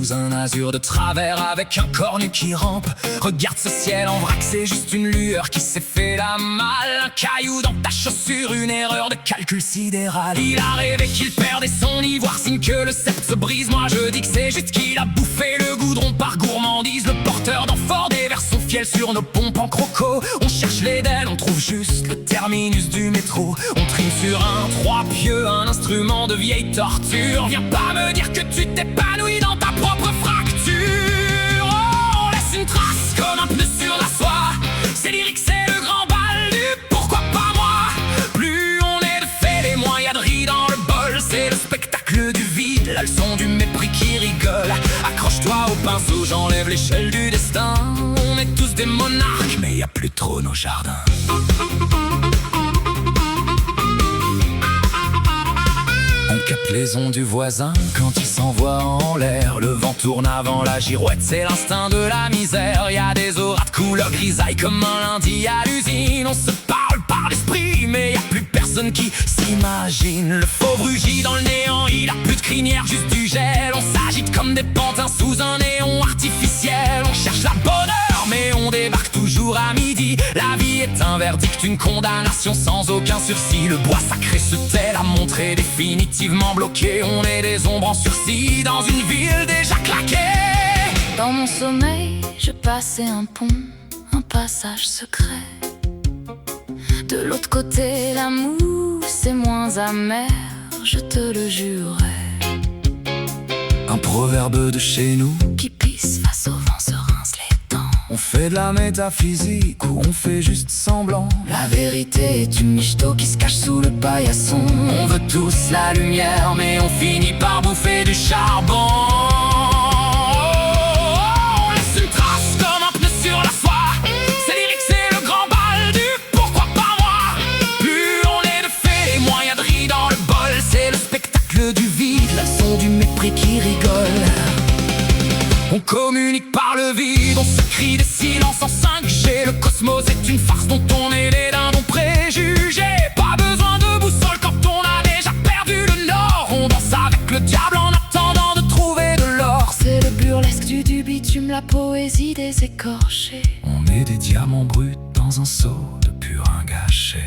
sous un azur de travers avec un corps nu qui rampe. Regarde ce ciel en vrac, c'est juste une lueur qui s'est fait la malle. Un caillou dans ta chaussure, une erreur de calcul sidéral. Il a rêvé qu'il perdait son ivoire, signe que le sceptre se brise. Moi je dis que c'est juste qu'il a bouffé le goudron par gourmandise. Le porteur d'amphore déverse son fiel sur nos pompes en croco. On cherche l'Éden, on trouve juste le terminus du métro. On trime sur un trois-pieux, un instrument de vieille torture. Viens pas me dire que tu t'épanouis dans ta propre fracture. Oh, on laisse une trace comme un pneu sur la soie. C'est lyrique, c'est le grand bal du pourquoi pas moi. Plus on est de fait, les moins y'a de riz dans le bol. C'est le spectacle du vide, la leçon du mépris qui rigole. Accroche-toi au pinceau, j'enlève l'échelle du destin. On est tous des monarques, mais y a plus trop nos jardins. On capte les ondes du voisin quand il s'envoie en l'air. Le vent tourne avant la girouette, c'est l'instinct de la misère. Y'a des auras de couleur grisaille comme un lundi à l'usine. On se parle par l'esprit, mais y'a plus personne qui s'imagine. Le fauve rugit dans le néant, il a plus de crinière, juste du gel. On s'agite comme des pantins sous un néon artificiel. On cherche la bonne heure, mais on débarque toujours à midi. La vie est un verdict, une condamnation sans aucun sursis. Le bois sacré se tait, la montre est définitivement bloquée. On est des ombres en sursis dans une ville déjà claquée. Dans mon sommeil, je passais un pont, un passage secret. De l'autre côté, la mousse est moins amère, je te le jurerai. Un proverbe de chez nous Qui pisse face au vent se rince les dents. on fait de la métaphysique ou on fait juste semblant. La vérité est une michto qui se cache sous le paillasson. On veut tous la lumière, mais on finit par bouffer du charbon. On laisse une trace comme un pneu sur la soie. C'est lyrique, c'est le grand bal du pourquoi pas moi. Plus on est de fait, et moins y'a de riz dans le bol. C'est le spectacle du vide, la leçon du mépris qui rigole. On communique par le vide, on se crie des silences en 5G. Le cosmos est une farce dont on est les dindons préjugés. Pas besoin de boussole quand on a déjà perdu le nord. On danse avec le diable en attendant de trouver de l'or. C'est le burlesque du bitume, la poésie des écorchés. On est des diamants bruts dans un seau de purin gâché.